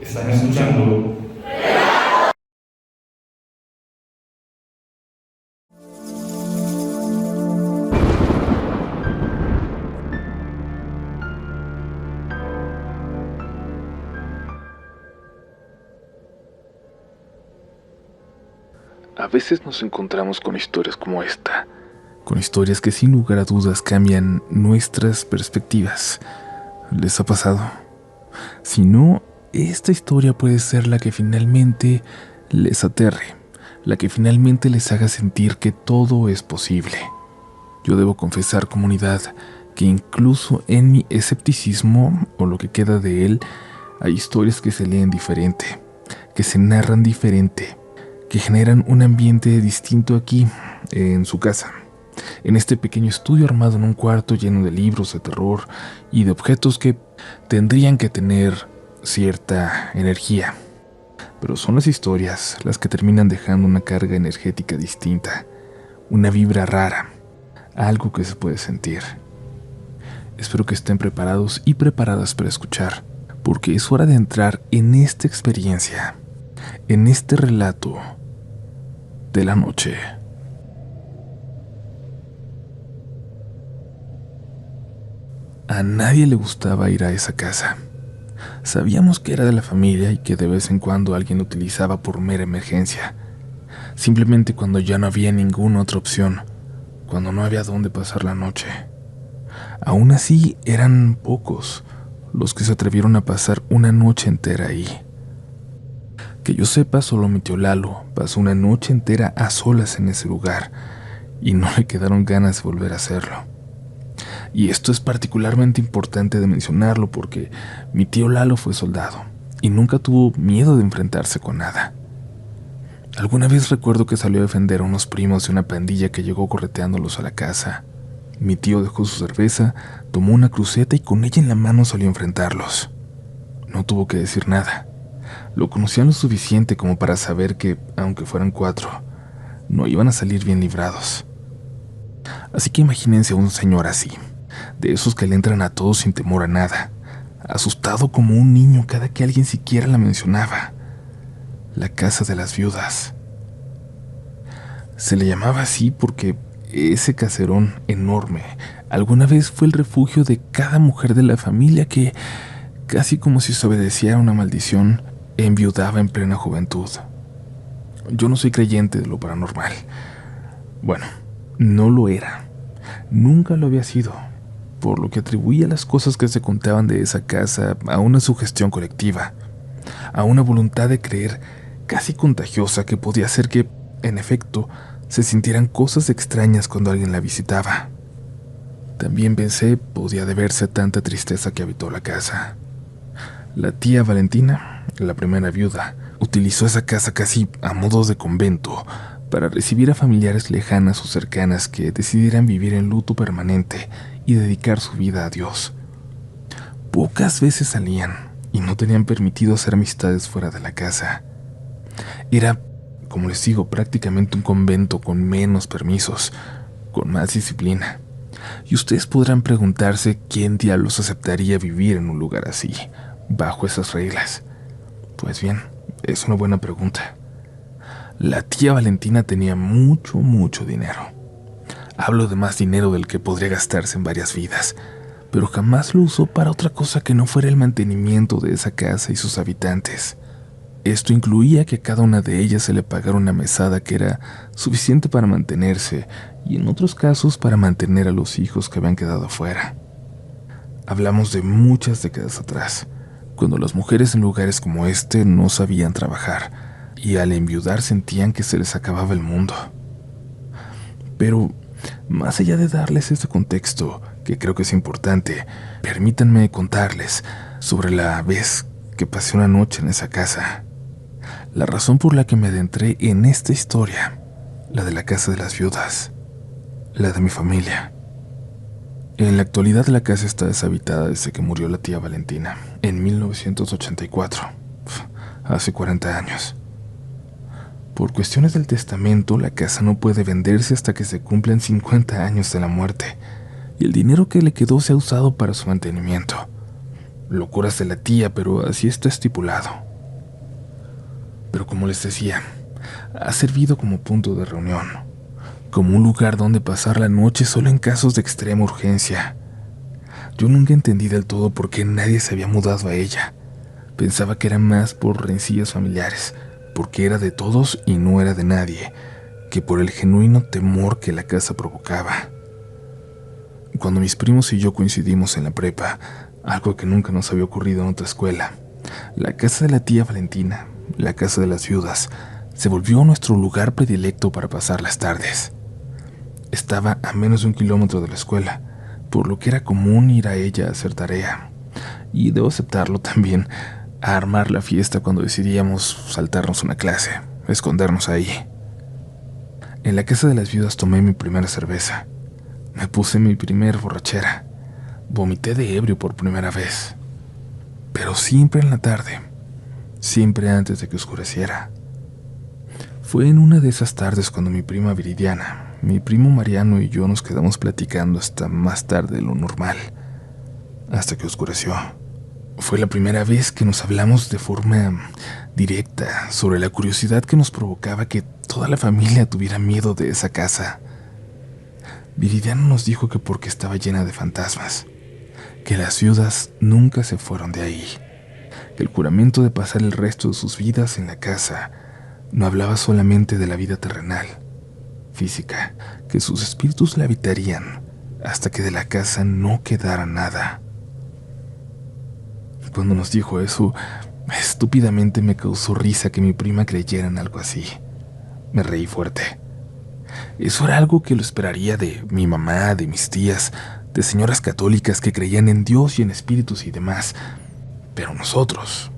Están escuchando. A veces nos encontramos con historias como esta, con historias que sin lugar a dudas cambian nuestras perspectivas. ¿Les ha pasado? Si no, esta historia puede ser la que finalmente les aterre, la que finalmente les haga sentir que todo es posible. Yo debo confesar, comunidad, que incluso en mi escepticismo, o lo que queda de él, hay historias que se leen diferente, que se narran diferente, que generan un ambiente distinto aquí, en su casa, en este pequeño estudio armado en un cuarto lleno de libros de terror y de objetos que tendrían que tener cierta energía. Pero son las historias las que terminan dejando una carga energética distinta, una vibra rara, algo que se puede sentir. Espero que estén preparados y preparadas para escuchar, porque es hora de entrar en esta experiencia, en este relato de la noche. A nadie le gustaba ir a esa casa. Sabíamos que era de la familia y que de vez en cuando alguien lo utilizaba por mera emergencia, simplemente cuando ya no había ninguna otra opción, cuando no había dónde pasar la noche. Aún así, eran pocos los que se atrevieron a pasar una noche entera ahí. Que yo sepa, solo mi tío Lalo pasó una noche entera a solas en ese lugar y no le quedaron ganas de volver a hacerlo. Y esto es particularmente importante de mencionarlo porque mi tío Lalo fue soldado y nunca tuvo miedo de enfrentarse con nada. Alguna vez recuerdo que salió a defender a unos primos de una pandilla que llegó correteándolos a la casa. Mi tío dejó su cerveza, tomó una cruceta y con ella en la mano salió a enfrentarlos. No tuvo que decir nada. Lo conocían lo suficiente como para saber que, aunque fueran 4, no iban a salir bien librados. Así que imagínense a un señor así, de esos que le entran a todos sin temor a nada, asustado como un niño cada que alguien siquiera la mencionaba. La casa de las viudas. Se le llamaba así porque ese caserón enorme alguna vez fue el refugio de cada mujer de la familia que, casi como si se obedeciera a una maldición, enviudaba en plena juventud. Yo no soy creyente de lo paranormal. Bueno, no lo era. Nunca lo había sido, por lo que atribuía las cosas que se contaban de esa casa a una sugestión colectiva, a una voluntad de creer casi contagiosa que podía hacer que, en efecto, se sintieran cosas extrañas cuando alguien la visitaba. También pensé podía deberse a tanta tristeza que habitó la casa. La tía Valentina, la primera viuda, utilizó esa casa casi a modo de convento para recibir a familiares lejanas o cercanas que decidieran vivir en luto permanente y dedicar su vida a Dios. Pocas veces salían y no tenían permitido hacer amistades fuera de la casa. Era, como les digo, prácticamente un convento con menos permisos, con más disciplina. Y ustedes podrán preguntarse quién diablos aceptaría vivir en un lugar así, bajo esas reglas. Pues bien, es una buena pregunta. La tía Valentina tenía mucho dinero. Hablo de más dinero del que podría gastarse en varias vidas, pero jamás lo usó para otra cosa que no fuera el mantenimiento de esa casa y sus habitantes. Esto incluía que a cada una de ellas se le pagara una mesada que era suficiente para mantenerse y en otros casos para mantener a los hijos que habían quedado afuera. Hablamos de muchas décadas atrás, cuando las mujeres en lugares como este no sabían trabajar y al enviudar sentían que se les acababa el mundo. Pero, más allá de darles este contexto, que creo que es importante, permítanme contarles sobre la vez que pasé una noche en esa casa. La razón por la que me adentré en esta historia, la de la casa de las viudas, la de mi familia. En la actualidad la casa está deshabitada desde que murió la tía Valentina, en 1984, hace 40 años. Por cuestiones del testamento, la casa no puede venderse hasta que se cumplan 50 años de la muerte, y el dinero que le quedó se ha usado para su mantenimiento. Locuras de la tía, pero así está estipulado. Pero como les decía, ha servido como punto de reunión, como un lugar donde pasar la noche solo en casos de extrema urgencia. Yo nunca entendí del todo por qué nadie se había mudado a ella. Pensaba que era más por rencillas familiares, porque era de todos y no era de nadie, que por el genuino temor que la casa provocaba. Cuando mis primos y yo coincidimos en la prepa, algo que nunca nos había ocurrido en otra escuela, la casa de la tía Valentina, la casa de las viudas, se volvió nuestro lugar predilecto para pasar las tardes. Estaba a menos de 1 kilómetro de la escuela, por lo que era común ir a ella a hacer tarea. Y debo aceptarlo también, a armar la fiesta cuando decidíamos saltarnos una clase, escondernos ahí. En la casa de las viudas tomé mi primera cerveza. Me puse mi primer borrachera. Vomité de ebrio por primera vez. Pero siempre en la tarde, siempre antes de que oscureciera. Fue en una de esas tardes cuando mi prima Viridiana, mi primo Mariano y yo nos quedamos platicando hasta más tarde de lo normal, hasta que oscureció. Fue la primera vez que nos hablamos de forma directa sobre la curiosidad que nos provocaba que toda la familia tuviera miedo de esa casa. Viridiana nos dijo que porque estaba llena de fantasmas, que las viudas nunca se fueron de ahí, que el juramento de pasar el resto de sus vidas en la casa no hablaba solamente de la vida terrenal, física, que sus espíritus la habitarían hasta que de la casa no quedara nada. Cuando nos dijo eso, estúpidamente me causó risa que mi prima creyera en algo así. Me reí fuerte. Eso era algo que lo esperaría de mi mamá, de mis tías, de señoras católicas que creían en Dios y en espíritus y demás. Pero nosotros,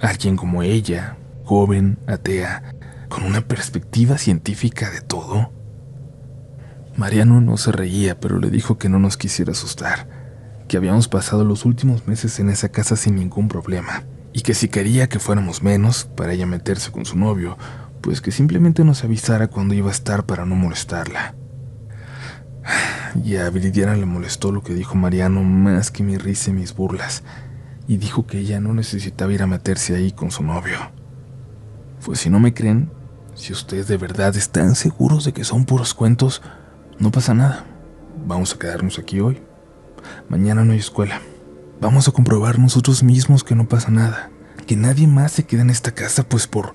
alguien como ella, joven, atea, con una perspectiva científica de todo. Mariano no se reía, pero le dijo que no nos quisiera asustar, que habíamos pasado los últimos meses en esa casa sin ningún problema, y que si quería que fuéramos menos para ella meterse con su novio, pues que simplemente nos avisara cuando iba a estar para no molestarla. Y a Viridiana le molestó lo que dijo Mariano más que mi risa y mis burlas, y dijo que ella no necesitaba ir a meterse ahí con su novio. Pues si no me creen, si ustedes de verdad están seguros de que son puros cuentos, no pasa nada. Vamos a quedarnos aquí hoy. Mañana no hay escuela. Vamos a comprobar nosotros mismos que no pasa nada, que nadie más se queda en esta casa, pues por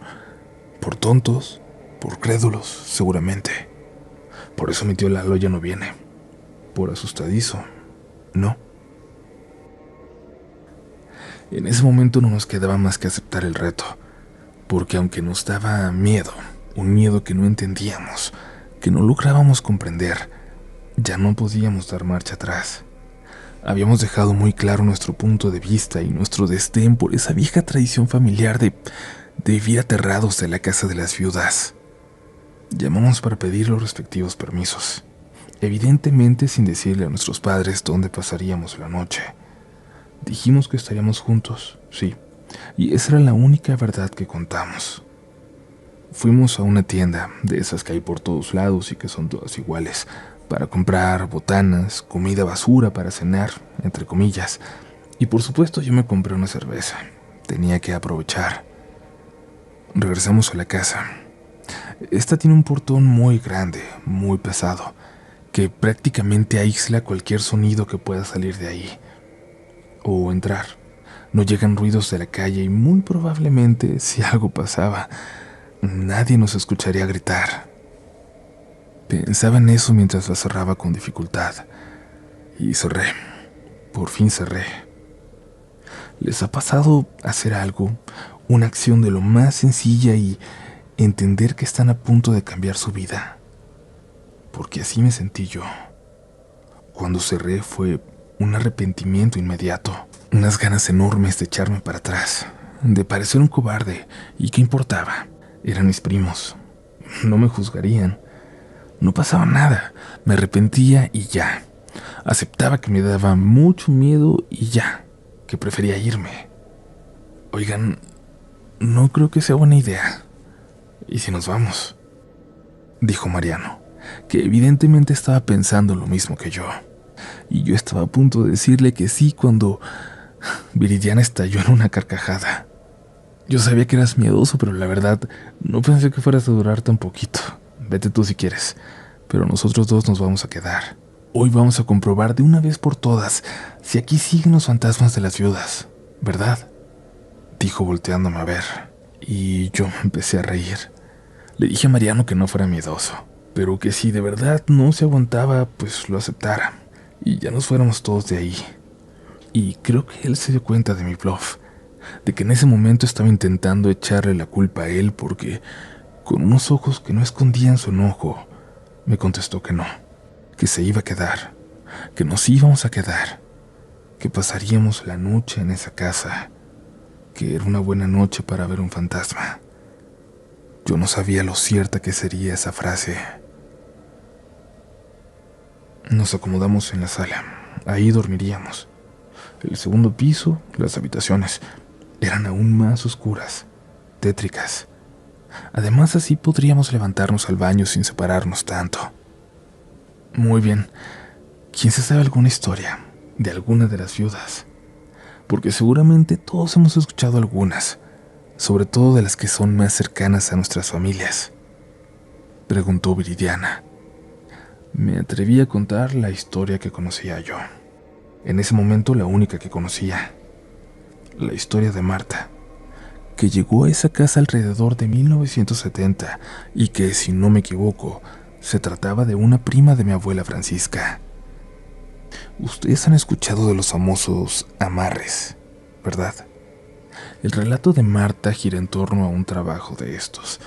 tontos, por crédulos, seguramente. Por eso mi tío Lalo ya no viene. Por asustadizo. No. En ese momento no nos quedaba más que aceptar el reto, porque aunque nos daba miedo, un miedo que no entendíamos, que no lográbamos comprender, ya no podíamos dar marcha atrás. Habíamos dejado muy claro nuestro punto de vista y nuestro desdén por esa vieja tradición familiar de vivir aterrados de la casa de las viudas. Llamamos para pedir los respectivos permisos, evidentemente sin decirle a nuestros padres dónde pasaríamos la noche. Dijimos que estaríamos juntos, sí, y esa era la única verdad que contamos. Fuimos a una tienda, de esas que hay por todos lados y que son todas iguales, para comprar botanas, comida basura para cenar, entre comillas. Y por supuesto yo me compré una cerveza. Tenía que aprovechar. Regresamos a la casa. Esta tiene un portón muy grande, muy pesado, que prácticamente aísla cualquier sonido que pueda salir de ahí o entrar. No llegan ruidos de la calle y muy probablemente, si algo pasaba, nadie nos escucharía gritar. Pensaba en eso mientras la cerraba con dificultad. Y cerré. Por fin cerré. ¿Les ha pasado hacer algo, una acción de lo más sencilla y entender que están a punto de cambiar su vida? Porque así me sentí yo. Cuando cerré fue un arrepentimiento inmediato, unas ganas enormes de echarme para atrás, de parecer un cobarde. ¿Y qué importaba? Eran mis primos. No me juzgarían. No pasaba nada. Me arrepentía y ya. Aceptaba que me daba mucho miedo y ya, que prefería irme. Oigan, no creo que sea buena idea. ¿Y si nos vamos?, dijo Mariano, que evidentemente estaba pensando lo mismo que yo. Y yo estaba a punto de decirle que sí cuando Viridiana estalló en una carcajada. Yo sabía que eras miedoso, pero la verdad no pensé que fueras a durar tan poquito. Vete tú si quieres, pero nosotros dos nos vamos a quedar. Hoy vamos a comprobar de una vez por todas si aquí siguen los fantasmas de las viudas, ¿verdad?, dijo volteándome a ver. Y yo me empecé a reír. Le dije a Mariano que no fuera miedoso, pero que si de verdad no se aguantaba, pues lo aceptara, y ya nos fuéramos todos de ahí. Y creo que él se dio cuenta de mi bluff, de que en ese momento estaba intentando echarle la culpa a él porque, con unos ojos que no escondían su enojo, me contestó que no, que se iba a quedar, que nos íbamos a quedar, que pasaríamos la noche en esa casa, que era una buena noche para ver un fantasma. Yo no sabía lo cierta que sería esa frase. Nos acomodamos en la sala. Ahí dormiríamos. El segundo piso, las habitaciones, eran aún más oscuras, tétricas. Además, así podríamos levantarnos al baño sin separarnos tanto. Muy bien. ¿Quién se sabe alguna historia de alguna de las viudas? Porque seguramente todos hemos escuchado algunas, sobre todo de las que son más cercanas a nuestras familias, preguntó Viridiana. Me atreví a contar la historia que conocía yo. En ese momento la única que conocía. La historia de Marta, que llegó a esa casa alrededor de 1970 y que, si no me equivoco, se trataba de una prima de mi abuela Francisca. Ustedes han escuchado de los famosos amarres, ¿verdad? El relato de Marta gira en torno a un trabajo de estos,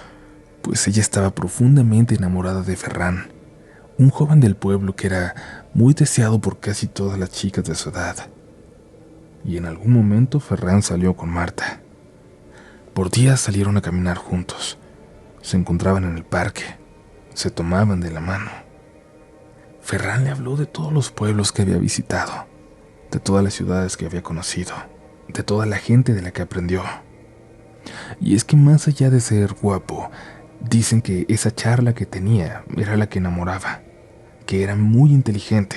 pues ella estaba profundamente enamorada de Ferran, un joven del pueblo que era muy deseado por casi todas las chicas de su edad. Y en algún momento Ferran salió con Marta. Por días salieron a caminar juntos. Se encontraban en el parque. Se tomaban de la mano. Ferran le habló de todos los pueblos que había visitado, de todas las ciudades que había conocido, de toda la gente de la que aprendió. Y es que más allá de ser guapo, dicen que esa charla que tenía era la que enamoraba, que era muy inteligente.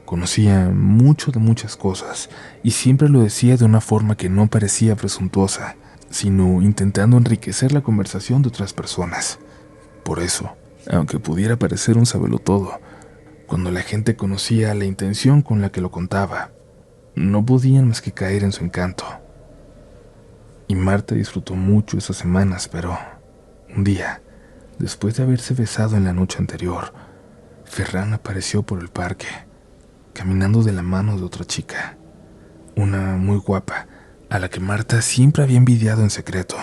Conocía mucho de muchas cosas y siempre lo decía de una forma que no parecía presuntuosa, sino intentando enriquecer la conversación de otras personas. Por eso, aunque pudiera parecer un sabelotodo, cuando la gente conocía la intención con la que lo contaba, no podían más que caer en su encanto. Y Marta disfrutó mucho esas semanas, pero un día, después de haberse besado en la noche anterior, Ferran apareció por el parque, caminando de la mano de otra chica, una muy guapa, a la que Marta siempre había envidiado en secreto.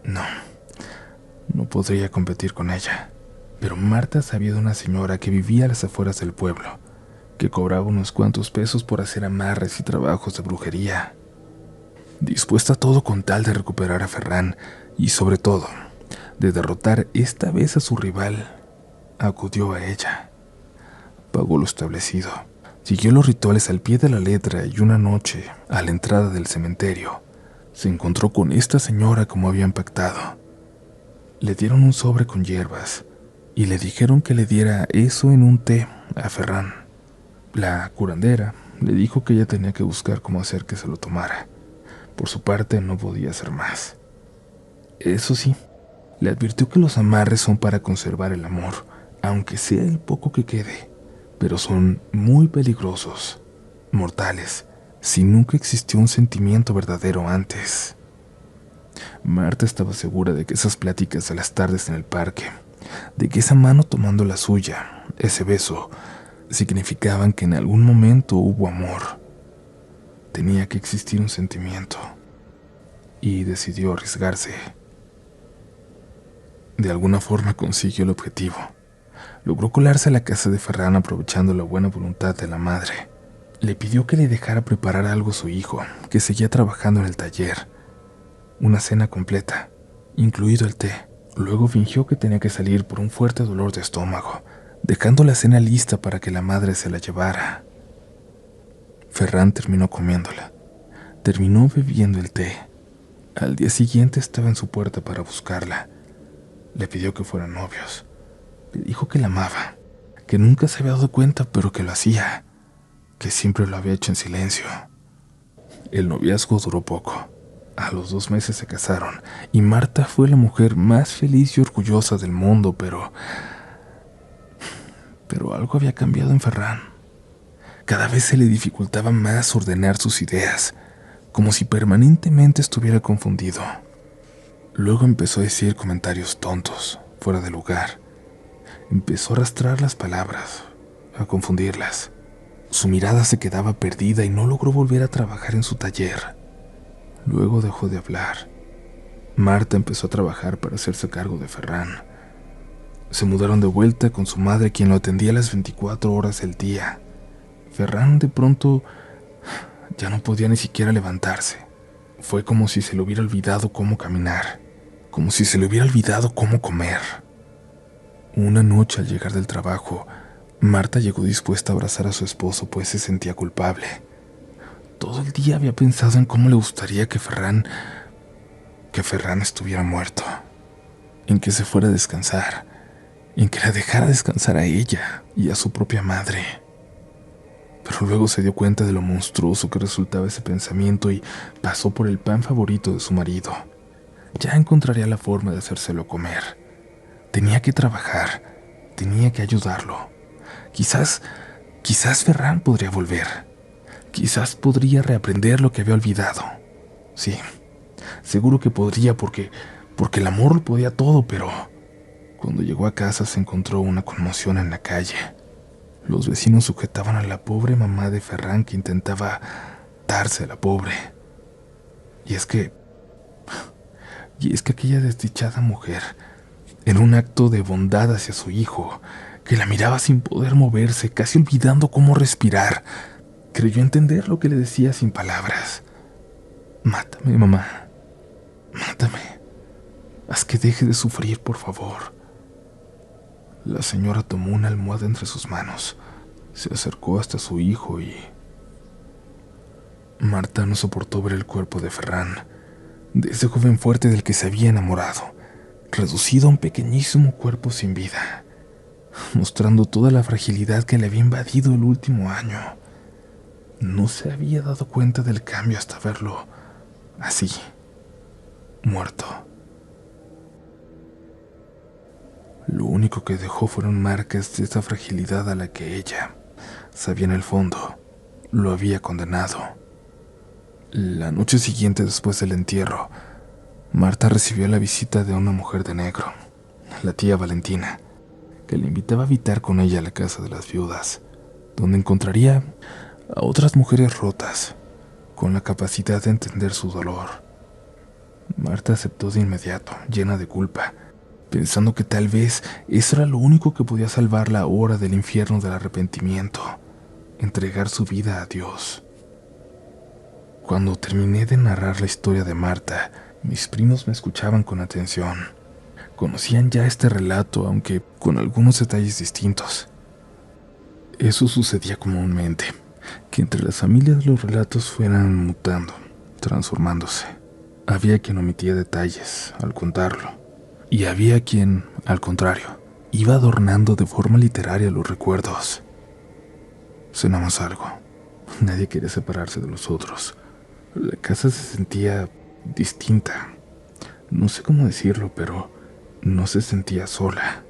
No podría competir con ella, pero Marta sabía de una señora que vivía a las afueras del pueblo, que cobraba unos cuantos pesos por hacer amarres y trabajos de brujería. Dispuesta a todo con tal de recuperar a Ferran y, sobre todo, de derrotar esta vez a su rival, acudió a ella. Pagó lo establecido, siguió los rituales al pie de la letra y una noche, a la entrada del cementerio, se encontró con esta señora como habían pactado. Le dieron un sobre con hierbas y le dijeron que le diera eso en un té a Ferran. La curandera le dijo que ella tenía que buscar cómo hacer que se lo tomara. Por su parte, no podía hacer más. Eso sí, le advirtió que los amarres son para conservar el amor, aunque sea el poco que quede, pero son muy peligrosos, mortales, si nunca existió un sentimiento verdadero antes. Marta estaba segura de que esas pláticas de las tardes en el parque, de que esa mano tomando la suya, ese beso, significaban que en algún momento hubo amor. Tenía que existir un sentimiento, y decidió arriesgarse. De alguna forma consiguió el objetivo. Logró colarse a la casa de Ferran aprovechando la buena voluntad de la madre. Le pidió que le dejara preparar algo a su hijo, que seguía trabajando en el taller. Una cena completa, incluido el té. Luego fingió que tenía que salir por un fuerte dolor de estómago, dejando la cena lista para que la madre se la llevara. Ferran terminó comiéndola. Terminó bebiendo el té. Al día siguiente estaba en su puerta para buscarla. Le pidió que fueran novios. Le dijo que la amaba, que nunca se había dado cuenta, pero que lo hacía, que siempre lo había hecho en silencio. El noviazgo duró poco. A los 2 meses se casaron y Marta fue la mujer más feliz y orgullosa del mundo, pero algo había cambiado en Ferran. Cada vez se le dificultaba más ordenar sus ideas, como si permanentemente estuviera confundido. Luego empezó a decir comentarios tontos, fuera de lugar. Empezó a arrastrar las palabras, a confundirlas. Su mirada se quedaba perdida y no logró volver a trabajar en su taller. Luego dejó de hablar. Marta empezó a trabajar para hacerse cargo de Ferran. Se mudaron de vuelta con su madre, quien lo atendía las 24 horas del día. Ferran de pronto ya no podía ni siquiera levantarse. Fue como si se le hubiera olvidado cómo caminar, como si se le hubiera olvidado cómo comer. Una noche al llegar del trabajo, Marta llegó dispuesta a abrazar a su esposo, pues se sentía culpable. Todo el día había pensado en cómo le gustaría que Ferran estuviera muerto, en que se fuera a descansar, en que la dejara descansar a ella y a su propia madre. Pero luego se dio cuenta de lo monstruoso que resultaba ese pensamiento y pasó por el pan favorito de su marido. Ya encontraría la forma de hacérselo comer. Tenía que trabajar, tenía que ayudarlo. Quizás Ferran podría volver. Quizás podría reaprender lo que había olvidado. Sí, seguro que podría porque el amor lo podía todo, pero cuando llegó a casa se encontró una conmoción en la calle. Los vecinos sujetaban a la pobre mamá de Ferran, que intentaba darse a la pobre. Y es que aquella desdichada mujer, en un acto de bondad hacia su hijo, que la miraba sin poder moverse, casi olvidando cómo respirar, creyó entender lo que le decía sin palabras. «Mátame, mamá. Mátame. Haz que deje de sufrir, por favor». La señora tomó una almohada entre sus manos, se acercó hasta su hijo y Marta no soportó ver el cuerpo de Ferran, de ese joven fuerte del que se había enamorado, reducido a un pequeñísimo cuerpo sin vida, mostrando toda la fragilidad que le había invadido el último año. No se había dado cuenta del cambio hasta verlo así, muerto. Lo único que dejó fueron marcas de esa fragilidad a la que ella, sabía en el fondo, lo había condenado. La noche siguiente, después del entierro, Marta recibió la visita de una mujer de negro, la tía Valentina, que le invitaba a habitar con ella a la casa de las viudas, donde encontraría a otras mujeres rotas, con la capacidad de entender su dolor. Marta aceptó de inmediato, llena de culpa, pensando que tal vez eso era lo único que podía salvarla ahora del infierno del arrepentimiento, entregar su vida a Dios. Cuando terminé de narrar la historia de Marta, mis primos me escuchaban con atención. Conocían ya este relato, aunque con algunos detalles distintos. Eso sucedía comúnmente, que entre las familias los relatos fueran mutando, transformándose. Había quien omitía detalles al contarlo, y había quien, al contrario, iba adornando de forma literaria los recuerdos. Cenamos algo. Nadie quería separarse de los otros. La casa se sentía distinta. No sé cómo decirlo, pero no se sentía sola.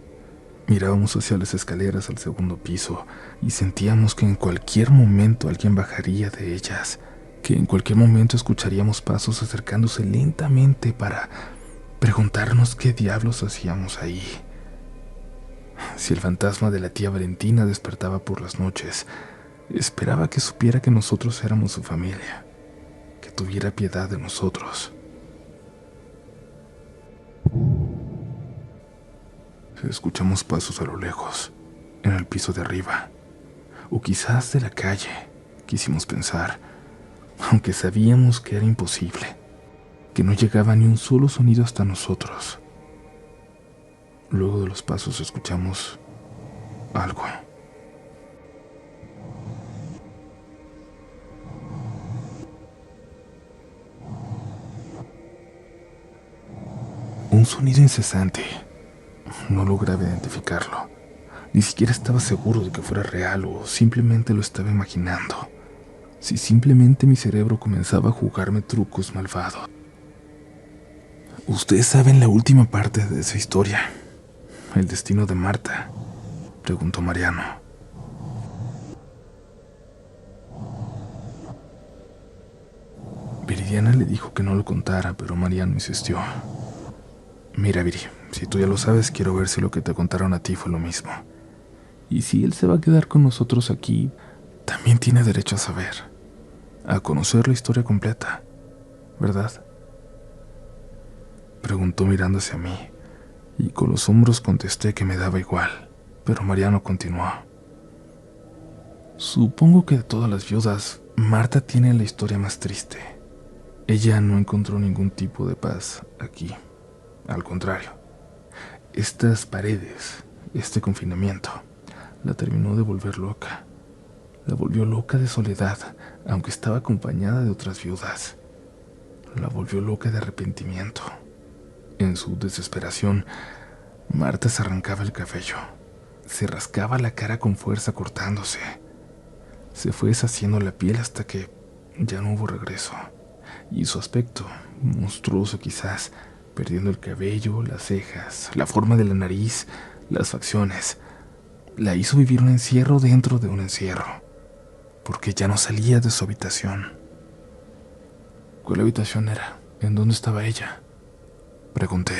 Mirábamos hacia las escaleras al segundo piso y sentíamos que en cualquier momento alguien bajaría de ellas, que en cualquier momento escucharíamos pasos acercándose lentamente para preguntarnos qué diablos hacíamos ahí. Si el fantasma de la tía Valentina despertaba por las noches, esperaba que supiera que nosotros éramos su familia, que tuviera piedad de nosotros. Escuchamos pasos a lo lejos, en el piso de arriba, o quizás de la calle, quisimos pensar, aunque sabíamos que era imposible, que no llegaba ni un solo sonido hasta nosotros. Luego de los pasos escuchamos algo. Un sonido incesante. No lograba identificarlo. Ni siquiera estaba seguro de que fuera real o simplemente lo estaba imaginando. Si simplemente mi cerebro comenzaba a jugarme trucos malvados. ¿Ustedes saben la última parte de esa historia? ¿El destino de Marta?, preguntó Mariano. Viridiana le dijo que no lo contara, pero Mariano insistió. Mira, Viri, si tú ya lo sabes, quiero ver si lo que te contaron a ti fue lo mismo. Y si él se va a quedar con nosotros aquí, también tiene derecho a saber, a conocer la historia completa, ¿verdad?, preguntó mirando hacia mí, y con los hombros contesté que me daba igual, pero Mariano continuó. Supongo que de todas las viudas, Marta tiene la historia más triste. Ella no encontró ningún tipo de paz aquí. Al contrario, estas paredes, este confinamiento, la terminó de volver loca. La volvió loca de soledad, aunque estaba acompañada de otras viudas. La volvió loca de arrepentimiento. En su desesperación, Marta se arrancaba el cabello, se rascaba la cara con fuerza cortándose. Se fue deshaciendo la piel hasta que ya no hubo regreso, y su aspecto, monstruoso quizás, perdiendo el cabello, las cejas, la forma de la nariz, las facciones, la hizo vivir un encierro dentro de un encierro, porque ya no salía de su habitación. ¿Cuál habitación era? ¿En dónde estaba ella?, pregunté.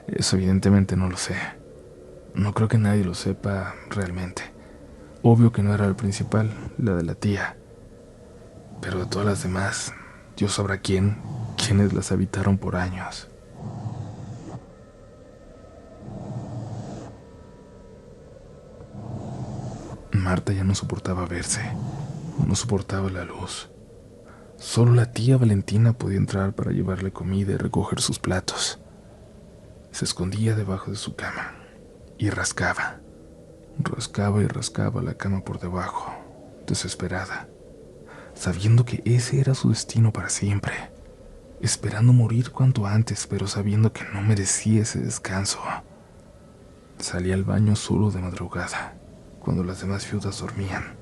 Eso evidentemente no lo sé. No creo que nadie lo sepa realmente. Obvio que no era la principal, la de la tía. Pero de todas las demás, Dios sabrá quiénes las habitaron por años. Marta ya no soportaba verse, no soportaba la luz. Solo la tía Valentina podía entrar para llevarle comida y recoger sus platos. Se escondía debajo de su cama y rascaba y rascaba la cama por debajo, desesperada, sabiendo que ese era su destino para siempre, esperando morir cuanto antes, pero sabiendo que no merecía ese descanso. Salía al baño solo de madrugada, cuando las demás viudas dormían.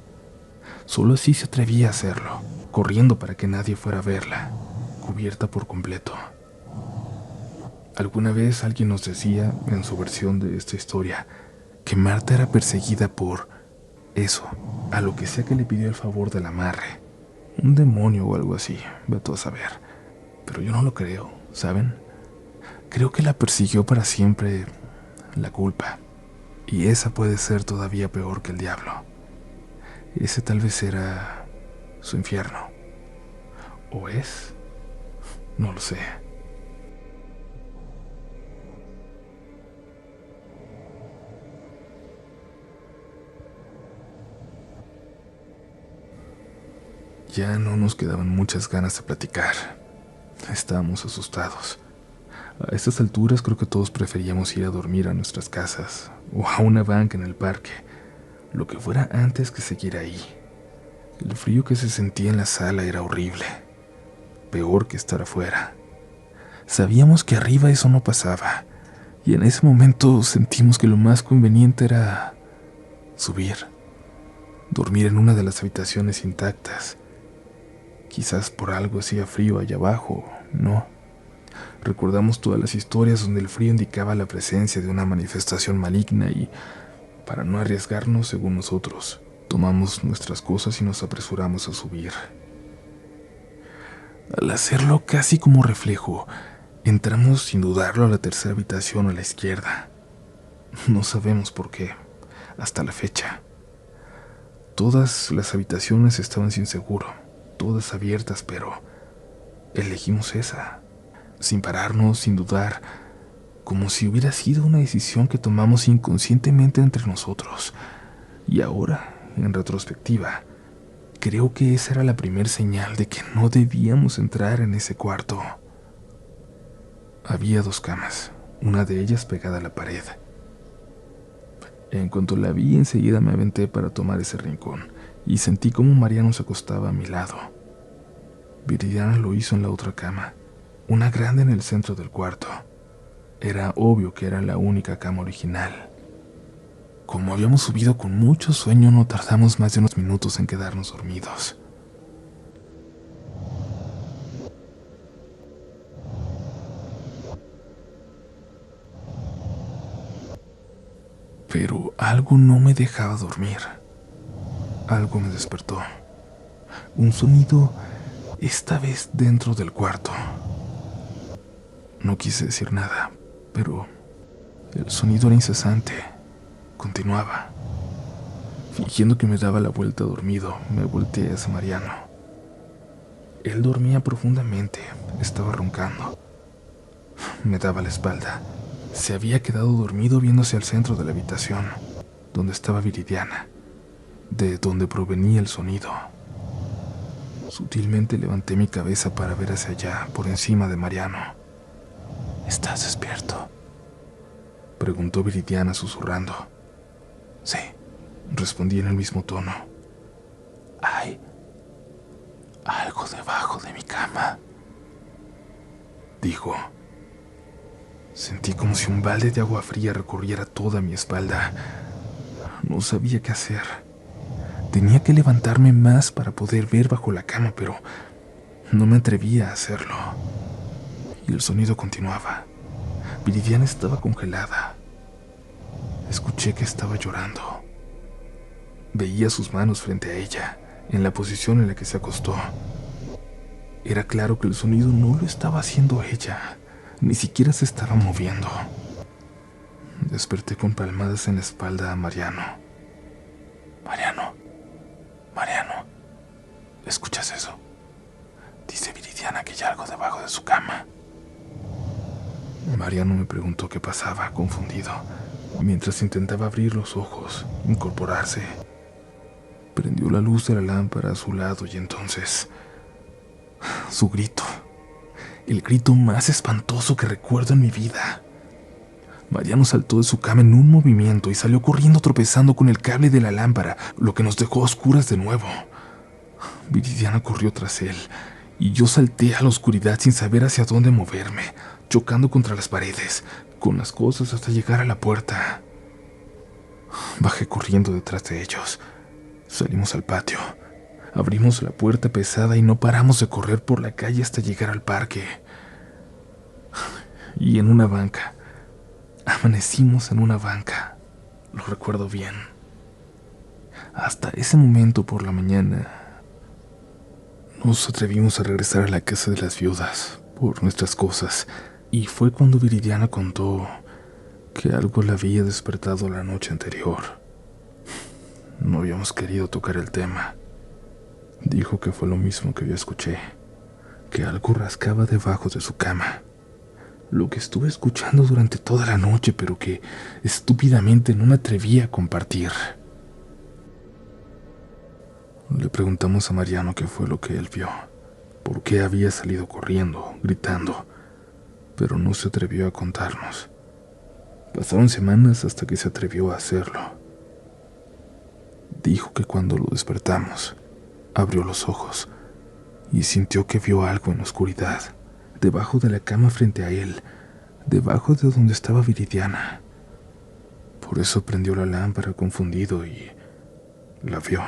Solo así se atrevía a hacerlo, corriendo para que nadie fuera a verla, cubierta por completo. Alguna vez alguien nos decía, en su versión de esta historia, que Marta era perseguida por eso, a lo que sea que le pidió el favor del amarre. Un demonio o algo así, vete a saber. Pero yo no lo creo, ¿saben? Creo que la persiguió para siempre la culpa. Y esa puede ser todavía peor que el diablo. Ese tal vez era su infierno. ¿O es? No lo sé. Ya no nos quedaban muchas ganas de platicar. Estábamos asustados. A estas alturas creo que todos preferíamos ir a dormir a nuestras casas o a una banca en el parque, lo que fuera antes que seguir ahí. El frío que se sentía en la sala era horrible, peor que estar afuera. Sabíamos que arriba eso no pasaba, y en ese momento sentimos que lo más conveniente era subir, dormir en una de las habitaciones intactas. Quizás por algo hacía frío allá abajo, ¿no? Recordamos todas las historias donde el frío indicaba la presencia de una manifestación maligna y, para no arriesgarnos, según nosotros, tomamos nuestras cosas y nos apresuramos a subir. Al hacerlo casi como reflejo, entramos sin dudarlo a la tercera habitación a la izquierda. No sabemos por qué, hasta la fecha. Todas las habitaciones estaban sin seguro, todas abiertas, pero elegimos esa, sin pararnos, sin dudar, como si hubiera sido una decisión que tomamos inconscientemente entre nosotros. Y ahora, en retrospectiva, creo que esa era la primera señal de que no debíamos entrar en ese cuarto. Había dos camas, una de ellas pegada a la pared. En cuanto la vi, enseguida me aventé para tomar ese rincón y sentí como Mariano se acostaba a mi lado. Viridiana lo hizo en la otra cama, una grande en el centro del cuarto. Era obvio que era la única cama original. Como habíamos subido con mucho sueño, no tardamos más de unos minutos en quedarnos dormidos. Pero algo no me dejaba dormir. Algo me despertó. Un sonido, esta vez dentro del cuarto. No quise decir nada, pero el sonido era incesante. Continuaba. Fingiendo que me daba la vuelta dormido, me volteé hacia Mariano. Él dormía profundamente, estaba roncando. Me daba la espalda. Se había quedado dormido viendo hacia el centro de la habitación, donde estaba Viridiana, de donde provenía el sonido. Sutilmente levanté mi cabeza para ver hacia allá, por encima de Mariano. ¿Estás despierto?, preguntó Viridiana susurrando. Sí, respondí en el mismo tono. Hay algo debajo de mi cama, dijo. Sentí como si un balde de agua fría recorriera toda mi espalda. No sabía qué hacer. Tenía que levantarme más para poder ver bajo la cama, pero no me atrevía a hacerlo. Y el sonido continuaba. Viridiana estaba congelada. Escuché que estaba llorando. Veía sus manos frente a ella, en la posición en la que se acostó. Era claro que el sonido no lo estaba haciendo ella. Ni siquiera se estaba moviendo. Desperté con palmadas en la espalda a Mariano. Mariano, ¿escuchas eso? Dice Viridiana que hay algo debajo de su cama. Mariano me preguntó qué pasaba, confundido, mientras intentaba abrir los ojos, incorporarse. Prendió la luz de la lámpara a su lado y entonces... su grito. El grito más espantoso que recuerdo en mi vida. Mariano saltó de su cama en un movimiento y salió corriendo tropezando con el cable de la lámpara, lo que nos dejó a oscuras de nuevo. Viridiana corrió tras él y yo salté a la oscuridad sin saber hacia dónde moverme, chocando contra las paredes, con las cosas hasta llegar a la puerta. Bajé corriendo detrás de ellos. Salimos al patio. Abrimos la puerta pesada y no paramos de correr por la calle hasta llegar al parque. Y en una banca. Amanecimos en una banca. Lo recuerdo bien. Hasta ese momento por la mañana nos atrevimos a regresar a la casa de las viudas por nuestras cosas. Y fue cuando Viridiana contó que algo la había despertado la noche anterior. No habíamos querido tocar el tema. Dijo que fue lo mismo que yo escuché, que algo rascaba debajo de su cama. Lo que estuve escuchando durante toda la noche, pero que estúpidamente no me atrevía a compartir. Le preguntamos a Mariano qué fue lo que él vio, por qué había salido corriendo, gritando, pero no se atrevió a contarnos. Pasaron semanas hasta que se atrevió a hacerlo. Dijo que cuando lo despertamos, abrió los ojos y sintió que vio algo en la oscuridad, debajo de la cama frente a él, debajo de donde estaba Viridiana. Por eso prendió la lámpara confundido y la vio.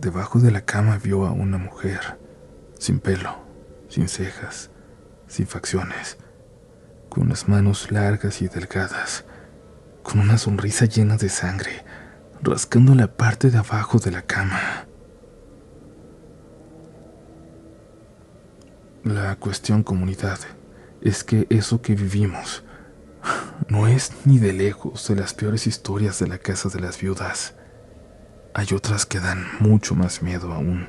Debajo de la cama vio a una mujer, sin pelo, sin cejas, sin facciones, con las manos largas y delgadas, con una sonrisa llena de sangre, rascando la parte de abajo de la cama. La cuestión, comunidad, es que eso que vivimos no es ni de lejos de las peores historias de la casa de las viudas. Hay otras que dan mucho más miedo aún,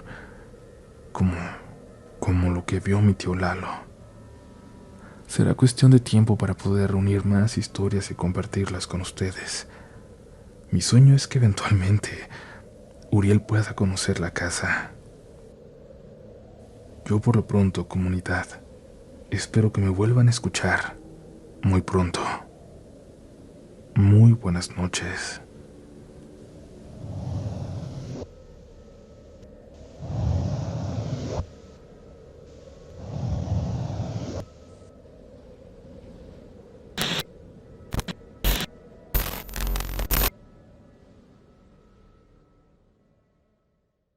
como lo que vio mi tío Lalo. Será cuestión de tiempo para poder reunir más historias y compartirlas con ustedes. Mi sueño es que eventualmente Uriel pueda conocer la casa. Yo por lo pronto, comunidad, espero que me vuelvan a escuchar muy pronto. Muy buenas noches.